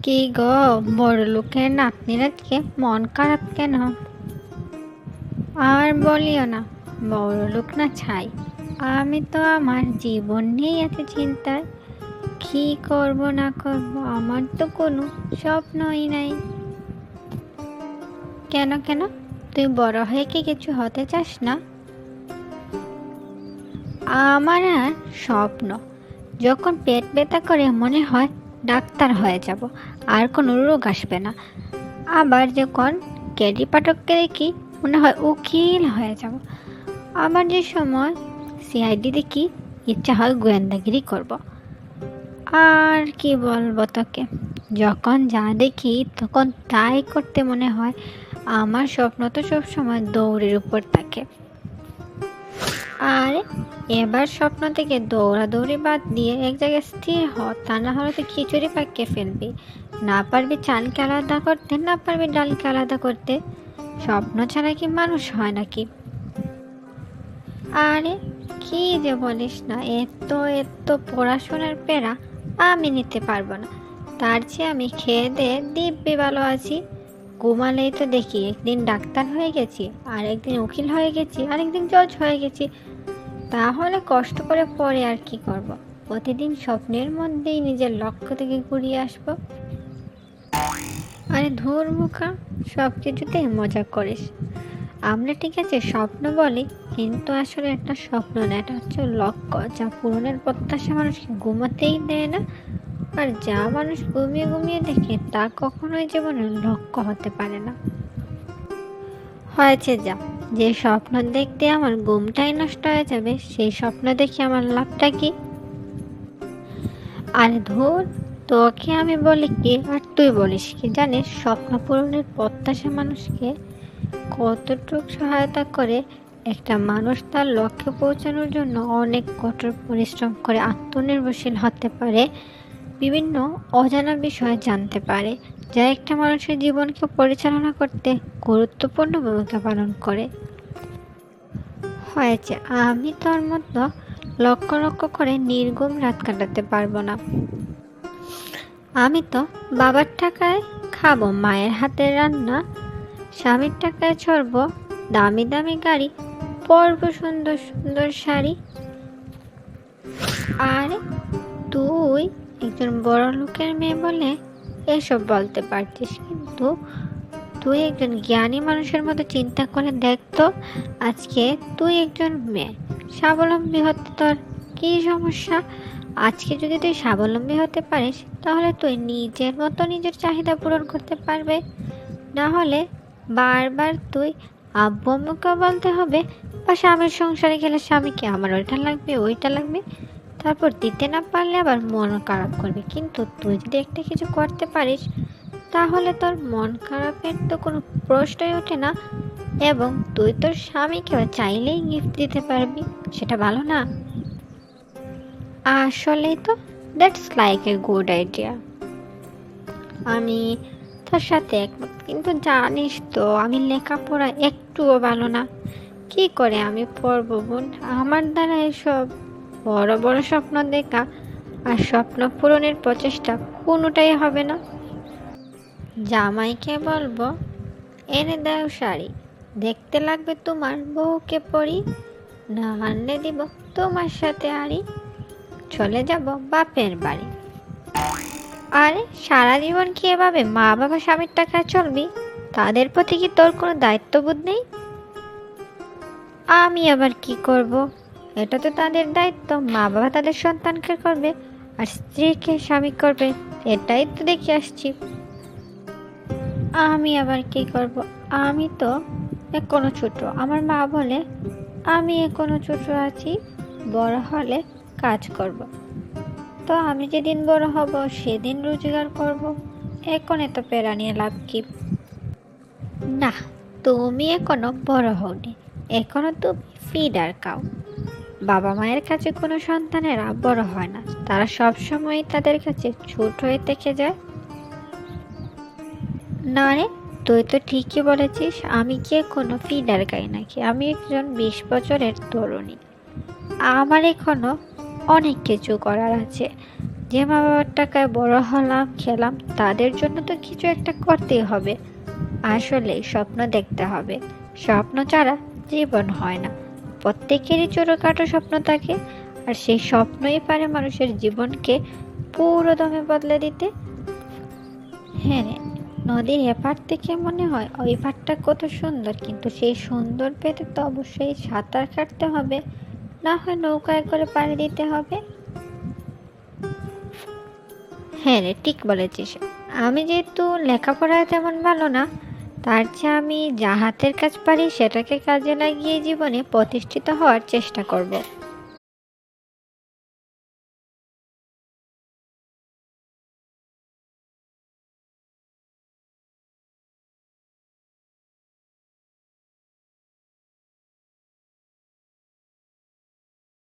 কি গো, বড়লোকের নাতনির আজকে মন খারাপ কেন? আর বলিও না, বড়লোক না ছাই। আমি তো আমার জীবন নিয়েই এত চিন্তায়। কি করব না করব, আমার তো কোনো স্বপ্নই নাই। কেন কেন, তুই বড় হয়ে কি কিছু হতে চাস না? আমার আর স্বপ্ন, যখন পেট ব্যথা করে মনে হয় ডাক্তার হয়ে যাব, আর কোনো রোগ আসবে না। আবার যখন ক্যাডি পাঠককে দেখি মনে হয় উকিল হয়ে যাব। আবার যে সময় সিআইডি দেখি ইচ্ছা হয় গোয়েন্দাগিরি করব। আর কি বলবো তোকে, যখন যা দেখি তখন তাই করতে মনে হয়। আমার স্বপ্ন তো সবসময় দৌড়ের উপর থাকে। আর এবার স্বপ্ন থেকে দৌড়াদৌড়ি বাদ দিয়ে এক জায়গায় স্থির হ, তা না হলে তো খিচুড়ি পাকিয়ে ফেলবি। না পারবি চালকে আলাদা করতে, না পারবি ডালকে আলাদা করতে। স্বপ্ন ছাড়া কি মানুষ হয় নাকি? আরে কি যে বলিস না, এত এত পড়াশোনার পেরা আমি নিতে পারবো না। তার চেয়ে আমি খেয়ে দিয়ে দিব্যি ভালো আছি। ঘুমালেই তো দেখি একদিন ডাক্তার হয়ে গেছি, আর একদিন উকিল হয়ে গেছি, আর একদিন জজ হয়ে গেছি। তাহলে কষ্ট করে পরে আর কি করব? প্রতিদিন স্বপ্নের মধ্যেই নিজের লক্ষ্য থেকে ঘুরিয়ে আসবো। আরে ধুর বোকা, সব কিছুতেই মজা করিস। আমরা ঠিক আছে স্বপ্ন বলি, কিন্তু আসলে একটা স্বপ্ন না, এটা হচ্ছে লক্ষ্য, যা পূরণের প্রত্যাশা মানুষকে ঘুমাতেই দেয় না। আর যা মানুষ ঘুমিয়ে ঘুমিয়ে দেখে তা কখনোই জীবনের লক্ষ্য হতে পারে না। হয়েছে যা, যে স্বপ্ন দেখতে আমার ঘুমটাই নষ্ট হয়ে যাবে, সেই স্বপ্ন দেখে আমার লাভটা কি? আরে ধুর, তোকে আমি বলি কি আর তুই বলিস কি? জানিস স্বপ্ন পূরণের প্রত্যাশা মানুষকে কতটুকু সহায়তা করে? একটা মানুষ তার লক্ষ্যে পৌঁছানোর জন্য অনেক কঠোর পরিশ্রম করে আত্মনির্ভরশীল হতে পারে, বিভিন্ন অজানা বিষয় জানতে পারে, যা একটা মানুষের জীবনকে পরিচালনা করতে গুরুত্বপূর্ণ ভূমিকা পালন করে। হয়েছে, আমি তোর মতো লক্ষ লক্ষ করে নির্ঘুম রাত কাটাতে পারবো না। আমি তো বাবার টাকায় খাবো মায়ের হাতের রান্না, স্বামীর টাকায় চড়বো দামি দামি গাড়ি, পরবো সুন্দর সুন্দর শাড়ি। আর তুই একজন বড় লোকের মেয়ে বলে এসব বলতে পারতিস, কিন্তু তুই একজন জ্ঞানী মানুষের মতো চিন্তা করে দেখতো, আজকে তুই একজন মেয়ে, স্বাবলম্বী হতে তোর কী সমস্যা? আজকে যদি তুই স্বাবলম্বী হতে পারিস, তাহলে তুই নিজের মতো নিজের চাহিদা পূরণ করতে পারবে। না হলে বারবার তুই আব্বু আম্মুকে বলতে হবে, বা স্বামীর সংসারে গেলে স্বামীকে আমার ওইটা লাগবে ওইটা লাগবে, তারপর দিতে না পারলে আবার মন খারাপ করবে। কিন্তু তুই যদি একটা কিছু করতে পারিস, তাহলে তোর মন খারাপের তো কোনো প্রশ্নই ওঠে না, এবং তুই তোর স্বামীকে চাইলেই গিফট দিতে পারবি। সেটা ভালো না? আসলেই তো, that's like a good idea. আমি তোর সাথে একমত, কিন্তু জানিস তো আমি লেখাপড়া একটুও ভালো না। কি করে আমি পড়বো বোন? আমার দ্বারা এসব বড় বড় স্বপ্ন দেখা আর স্বপ্ন পূরণের প্রচেষ্টা কোনোটাই হবে না। জামাইকে বলবো, এনে দাও শাড়ি, দেখতে লাগবে তোমার বউকে পরি, না আনলে দিব তোমার সাথে আড়ি, চলে যাব বাপের বাড়ি। আরে সারা জীবন কি এভাবে মা বাবা স্বামীর টাকায় চলবি? তাদের প্রতি কি তোর কোনো দায়িত্ববোধ নেই? আমি আবার কি করব? এটা তো তাদের দায়িত্ব, মা বাবা তাদের সন্তানকে করবে, আর স্ত্রীকে স্বামী করবে। এটাই তো দেখে আসছি। আমি আবার কি করব? আমি তো এখনো ছোট। আমার মা বলে আমি এখনো ছোট আছি, বড় হলে কাজ করব। তো আমি যেদিন বড় হব সেদিন রোজগার করব। এখন এত প্যারা নিয়ে লাভ কি? না, তুমি এখনো বড় হওনি, এখনো তুমি ফিডার খাও। বাবা মায়ের কাছে কোনো সন্তানেরা বড় হয় না, তারা সবসময় তাদের কাছে ছোট হয়ে থেকে যায়। না রে, তুই তো ঠিকই বলেছিস, আমি কি কোনো ফিডার গাই নাকি? আমি একজন 20 বছরের তরুণী, আমার এখনো অনেক কিছু করার আছে। যে মা বাবার টাকায় বড় হলাম খেলাম তাদের জন্য তো কিছু একটা করতেই হবে। আসলে স্বপ্ন দেখতে হবে, স্বপ্ন ছাড়া জীবন হয় না। প্রত্যেকেরই ছোটখাটো স্বপ্ন থাকে, আর সেই স্বপ্নই পারে মানুষের জীবনকে পুরো দমে বদলে দিতে। হ্যাঁ রে, নদীর এপার থেকে মনে হয় ওই পাড়টা কত সুন্দর, কিন্তু সেই সুন্দর পেতে তো অবশ্যই সাঁতার কাটতে হবে, না হয় নৌকায় করে পাড়ি দিতে হবে। হ্যাঁ রে, ঠিক বলেছিস। আমি যেহেতু লেখাপড়ায় তেমন ভালো না, তার চেয়ে আমি যা হাতের কাজ পারি সেটাকে কাজে লাগিয়ে জীবনে প্রতিষ্ঠিত হওয়ার চেষ্টা করব।